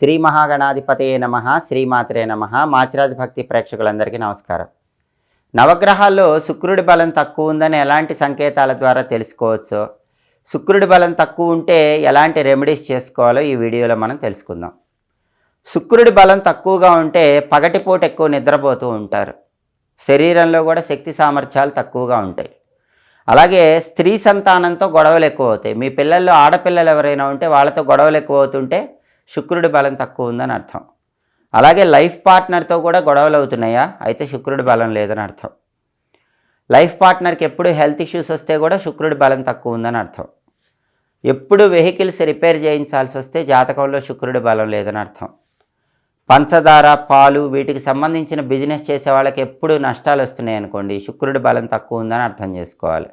శ్రీ మహాగణాధిపతయే నమః, శ్రీమాత్రే నమః. మాచిరాజ్ భక్తి ప్రేక్షకులందరికీ నమస్కారం. నవగ్రహాల్లో శుక్రుడి బలం తక్కువ ఉందని ఎలాంటి సంకేతాల ద్వారా తెలుసుకోవచ్చో, శుక్రుడి బలం తక్కువ ఉంటే ఎలాంటి రెమెడీస్ చేసుకోవాలో ఈ వీడియోలో మనం తెలుసుకుందాం. శుక్రుడి బలం తక్కువగా ఉంటే పగటిపూట ఎక్కువ నిద్రపోతూ ఉంటారు. శరీరంలో కూడా శక్తి సామర్థ్యాలు తక్కువగా ఉంటాయి. అలాగే స్త్రీ సంతానంతో గొడవలు ఎక్కువ అవుతాయి. మీ పిల్లల్లో ఆడపిల్లలు ఎవరైనా ఉంటే వాళ్ళతో గొడవలు ఎక్కువ అవుతుంటే శుక్రుడి బలం తక్కువ ఉందని అర్థం. అలాగే లైఫ్ పార్ట్నర్తో కూడా గొడవలు అవుతున్నాయా, అయితే శుక్రుడి బలం లేదని అర్థం. లైఫ్ పార్ట్నర్కి ఎప్పుడు హెల్త్ ఇష్యూస్ వస్తే కూడా శుక్రుడి బలం తక్కువ ఉందని అర్థం. ఎప్పుడు వెహికల్స్ రిపేర్ చేయించాల్సి వస్తే జాతకంలో శుక్రుడి బలం లేదని అర్థం. పంచదార, పాలు వీటికి సంబంధించిన బిజినెస్ చేసే వాళ్ళకి ఎప్పుడు నష్టాలు వస్తున్నాయి అనుకోండి, శుక్రుడి బలం తక్కువ ఉందని అర్థం చేసుకోవాలి.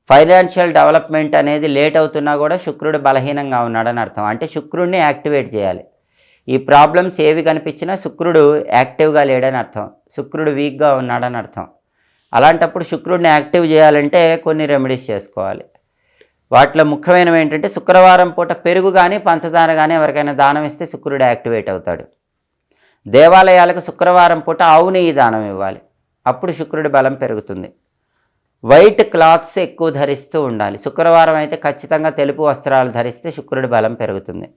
ఫైనాన్షియల్ డెవలప్మెంట్ అనేది లేట్ అవుతున్నా కూడా శుక్రుడు బలహీనంగా ఉన్నాడని అర్థం. అంటే శుక్రుడిని యాక్టివేట్ చేయాలి. ఈ ప్రాబ్లమ్స్ ఏవి కనిపించినా శుక్రుడు యాక్టివ్గా లేడని అర్థం, శుక్రుడు వీక్గా ఉన్నాడని అర్థం. అలాంటప్పుడు శుక్రుడిని యాక్టివ్ చేయాలంటే కొన్ని రెమెడీస్ చేసుకోవాలి. వాటిలో ముఖ్యమైనవి ఏంటంటే, శుక్రవారం పూట పెరుగు కానీ పంచదార కానీ ఎవరికైనా దానం ఇస్తే శుక్రుడు యాక్టివేట్ అవుతాడు. దేవాలయాలకు శుక్రవారం పూట ఆవు నెయ్యి దానం ఇవ్వాలి, అప్పుడు శుక్రుడి బలం పెరుగుతుంది. వైట్ క్లాత్స్ ఎక్కువ ధరిస్తూ ఉండాలి. శుక్రవారం అయితే ఖచ్చితంగా తెలుపు వస్త్రాలు ధరిస్తే శుక్రుడి బలం పెరుగుతుంది.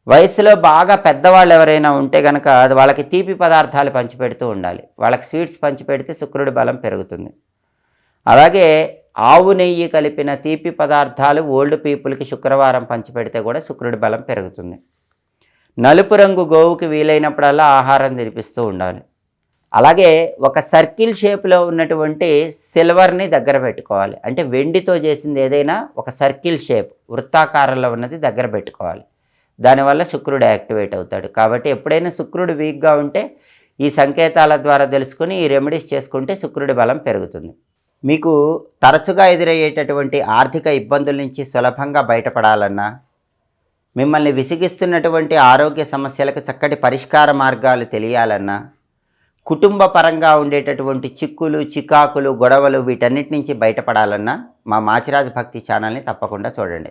వయసులో బాగా పెద్దవాళ్ళు ఎవరైనా ఉంటే కనుక వాళ్ళకి తీపి పదార్థాలు పంచిపెడుతూ ఉండాలి. వాళ్ళకి స్వీట్స్ పంచిపెడితే శుక్రుడి బలం పెరుగుతుంది. అలాగే ఆవు నెయ్యి కలిపిన తీపి పదార్థాలు ఓల్డ్ పీపుల్కి శుక్రవారం పంచిపెడితే కూడా శుక్రుడి బలం పెరుగుతుంది. నలుపు రంగు గోవుకి వీలైనప్పుడల్లా ఆహారం తినిపిస్తూ ఉండాలి. అలాగే ఒక సర్కిల్ షేప్లో ఉన్నటువంటి సిల్వర్ని దగ్గర పెట్టుకోవాలి. అంటే వెండితో చేసింది ఏదైనా ఒక సర్కిల్ షేప్, వృత్తాకారంలో ఉన్నది దగ్గర పెట్టుకోవాలి. దానివల్ల శుక్రుడు యాక్టివేట్ అవుతాడు. కాబట్టి ఎప్పుడైనా శుక్రుడు వీక్గా ఉంటే ఈ సంకేతాల ద్వారా తెలుసుకుని ఈ రెమెడీస్ చేసుకుంటే శుక్రుడి బలం పెరుగుతుంది. మీకు తరచుగా ఎదురయ్యేటటువంటి ఆర్థిక ఇబ్బందుల నుంచి సులభంగా బయటపడాలన్నా, మిమ్మల్ని విసిగిస్తున్నటువంటి ఆరోగ్య సమస్యలకు చక్కటి పరిష్కార మార్గాలు తెలియాలన్నా, కుటుంబ పరంగా ఉండేటటువంటి చిక్కులు, చికాకులు, గొడవలు వీటన్నిటి నుంచి బయటపడాలన్నా మా మాచిరాజ్ భక్తి ఛానల్ని తప్పకుండా చూడండి.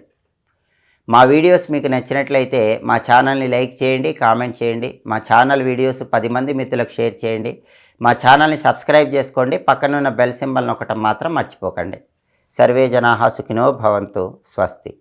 మా వీడియోస్ మీకు నచ్చినట్లయితే మా ఛానల్ని లైక్ చేయండి, కామెంట్ చేయండి. మా ఛానల్ వీడియోస్ 10 మంది మిత్రులకు షేర్ చేయండి. మా ఛానల్ని సబ్స్క్రైబ్ చేసుకోండి. పక్కనున్న బెల్ సింబల్ నొక్కటం మాత్రం మర్చిపోకండి. సర్వే జనాః సుఖినో భవంతు. స్వస్తి.